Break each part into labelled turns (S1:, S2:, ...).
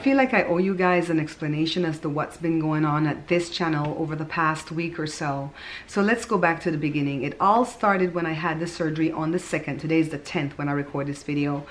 S1: feel like I owe you guys an explanation as to what's been going on at this channel over the past week or so. So let's go back to the beginning. It all started when I had the surgery on the 2nd. Today's the 10th when I record this video.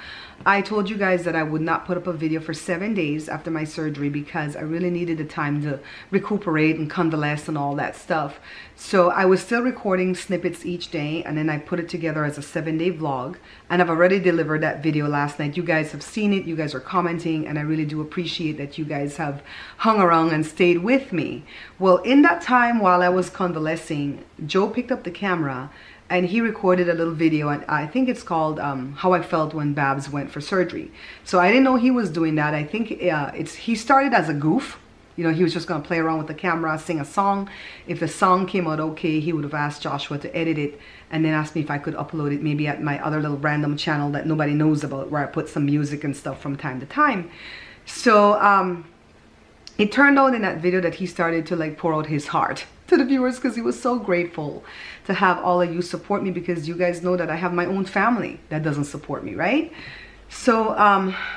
S1: I told you guys that I would not put up a video for 7 days after my surgery because I really needed the time to recuperate and convalesce and all that stuff. So I was still recording snippets each day, and then I put it together as a 7-day vlog, and I've already delivered that video last night. You guys have seen it, you guys are commenting, and I really do appreciate that you guys have hung around and stayed with me. Well, in that time while I was convalescing, Joe picked up the camera and he recorded a little video, and I think it's called How I Felt When Babs Went for Surgery. So I didn't know he was doing that. I think he started as a goof. You know, he was just going to play around with the camera, sing a song. If the song came out okay, he would have asked Joshua to edit it and then asked me if I could upload it maybe at my other little random channel that nobody knows about, where I put some music and stuff from time to time. So it turned out in that video that he started to like pour out his heart to the viewers because he was so grateful to have all of you support me, because you guys know that I have my own family that doesn't support me, right? So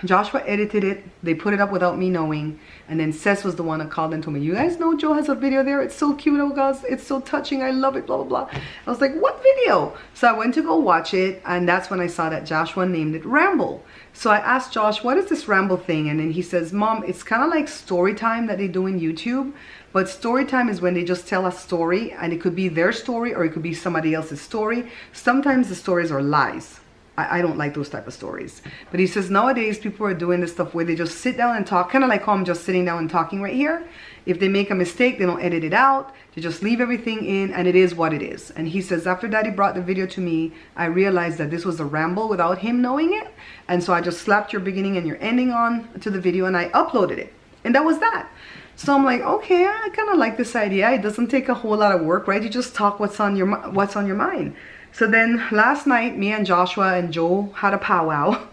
S1: Joshua edited it. They put it up without me knowing, and then Cess was the one that called and told me, you guys know Joe has a video there, it's so cute, oh guys, it's so touching, I love it, blah blah blah. I was like, what video? So I went to go watch it, and that's when I saw that Joshua named it Ramble. So I asked Josh, what is this Ramble thing? And then he says, Mom, it's kind of like story time that they do in YouTube, but story time is when they just tell a story, and it could be their story or it could be somebody else's story. Sometimes the stories are lies. I don't like those type of stories. But he says nowadays people are doing this stuff where they just sit down and talk, kind of like how I'm just sitting down and talking right here. If they make a mistake, they don't edit it out. They just leave everything in, and it is what it is. And he says after Daddy brought the video to me, I realized that this was a ramble without him knowing it. And so I just slapped your beginning and your ending on to the video, and I uploaded it. And that was that. So I'm like, okay, I kind of like this idea. It doesn't take a whole lot of work, right? You just talk what's on your mind. So then last night, me and Joshua and Joe had a powwow,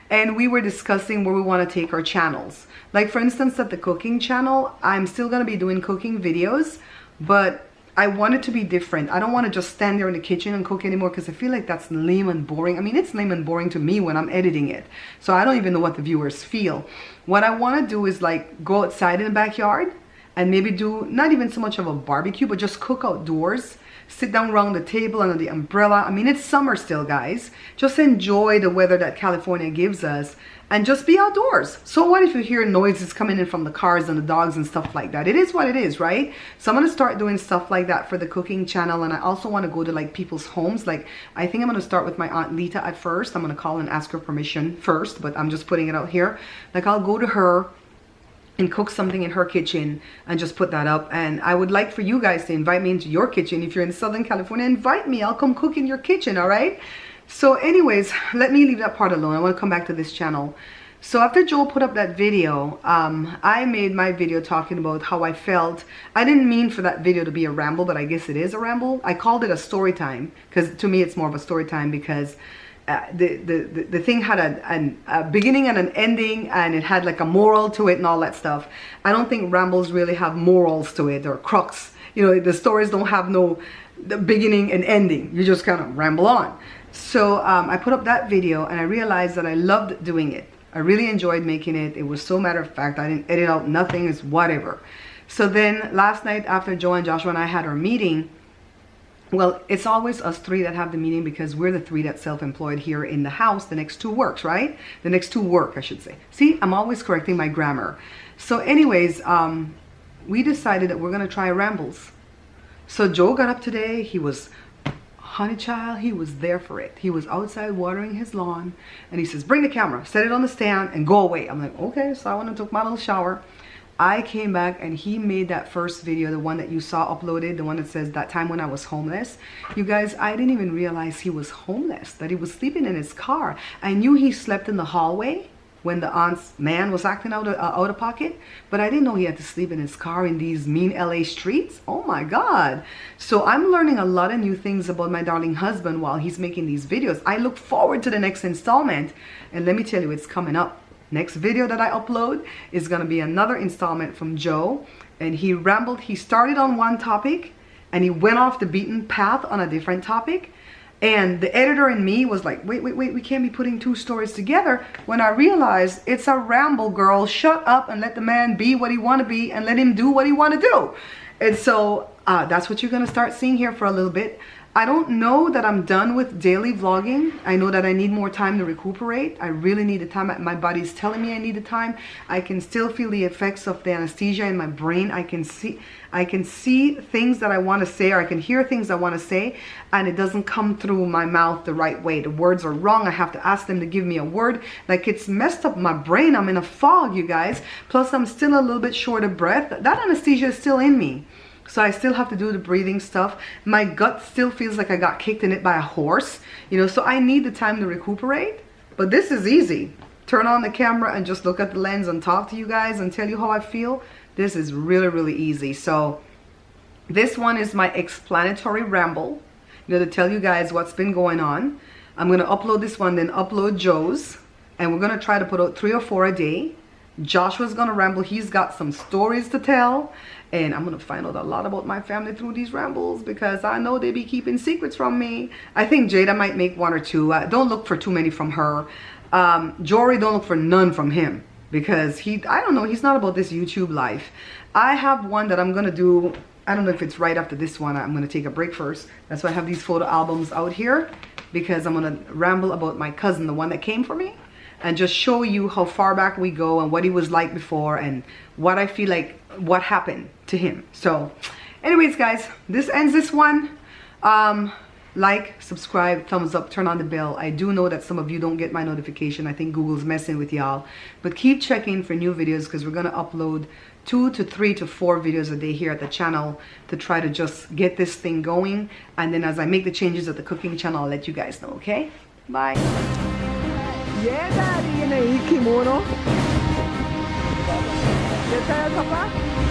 S1: and we were discussing where we want to take our channels. Like for instance, at the cooking channel, I'm still going to be doing cooking videos, but I want it to be different. I don't want to just stand there in the kitchen and cook anymore, because I feel like that's lame and boring. I mean, it's lame and boring to me when I'm editing it. So I don't even know what the viewers feel. What I want to do is like go outside in the backyard and maybe do not even so much of a barbecue, but just cook outdoors. Sit down around the table under the umbrella. I mean, it's summer still, guys. Just enjoy the weather that California gives us and just be outdoors. So what if you hear noises coming in from the cars and the dogs and stuff like that? It is what it is, right? So I'm going to start doing stuff like that for the cooking channel, and I also want to go to like people's homes. Like I think I'm going to start with my Aunt Lita at first. I'm going to call and ask her permission first, but I'm just putting it out here. Like I'll go to her and cook something in her kitchen and just put that up. And I would like for you guys to invite me into your kitchen. If you're in Southern California, invite me. I'll come cook in your kitchen, all right? So anyways, let me leave that part alone. I want to come back to this channel. So after Joel put up that video, I made my video talking about how I felt. I didn't mean for that video to be a ramble, but I guess it is a ramble. I called it a story time because to me it's more of a story time, because the thing had a beginning and an ending, and it had like a moral to it and all that stuff. I don't think rambles really have morals to it or crux. You know, the stories don't have the beginning and ending. You just kind of ramble on. So I put up that video, and I realized that I loved doing it. I really enjoyed making it. It was so matter of fact. I didn't edit out nothing. It's whatever. So then last night after Joe and Joshua and I had our meeting, well, it's always us three that have the meeting because we're the three that's self-employed here in the house. The next two works, right? The next two work, I should say. See, I'm always correcting my grammar. So anyways, we decided that we're going to try rambles. So Joe got up today. He was, honey child, he was there for it. He was outside watering his lawn, and he says, bring the camera, set it on the stand, and go away. I'm like, okay. So I went and took my little shower. I came back, and he made that first video, the one that you saw uploaded, the one that says that time when I was homeless. You guys, I didn't even realize he was homeless, that he was sleeping in his car. I knew he slept in the hallway when the aunt's man was acting out of pocket, but I didn't know he had to sleep in his car in these mean LA streets. Oh my God. So I'm learning a lot of new things about my darling husband while he's making these videos. I look forward to the next installment, and let me tell you, it's coming up. Next video that I upload is going to be another installment from Joe, and he rambled. He started on one topic and he went off the beaten path on a different topic, And the editor in me was like, wait, we can't be putting two stories together. When I realized it's a ramble, girl. Shut up and let the man be what he want to be and let him do what he want to do. And so that's what you're going to start seeing here for a little bit. I don't know that I'm done with daily vlogging. I know that I need more time to recuperate. I really need the time. My body's telling me I need the time. I can still feel the effects of the anesthesia in my brain. I can see things that I want to say, or I can hear things I want to say, and it doesn't come through my mouth the right way. The words are wrong. I have to ask them to give me a word. Like, it's messed up my brain. I'm in a fog, you guys. Plus, I'm still a little bit short of breath. That anesthesia is still in me. So I still have to do the breathing stuff. My gut still feels like I got kicked in it by a horse, you know, so I need the time to recuperate. But this is easy. Turn on the camera and just look at the lens and talk to you guys and tell you how I feel. This is really, really easy. So this one is my explanatory ramble, you know, to tell you guys what's been going on. I'm going to upload this one, then upload Joe's, and we're going to try to put out 3 or 4 a day. Joshua's gonna ramble. He's got some stories to tell, and I'm gonna find out a lot about my family through these rambles, because I know they be keeping secrets from me. I think Jada might make 1 or 2. Don't look for too many from her. Jory, don't look for none from him, because I don't know, he's not about this YouTube life. I have one that I'm gonna do. I don't know if it's right after this one. I'm gonna take a break first. That's why I have these photo albums out here, because I'm gonna ramble about my cousin, the one that came for me, and just show you how far back we go and what he was like before and what I feel like, what happened to him. So anyways, guys, this ends this one. Like, subscribe, thumbs up, turn on the bell. I do know that some of you don't get my notification. I think Google's messing with y'all, but keep checking for new videos, because we're gonna upload 2 to 3 to 4 videos a day here at the channel to try to just get this thing going. And then as I make the changes at the cooking channel, I'll let you guys know. Okay, bye. Yeah, daddy, in a kimono. Yes, Papa.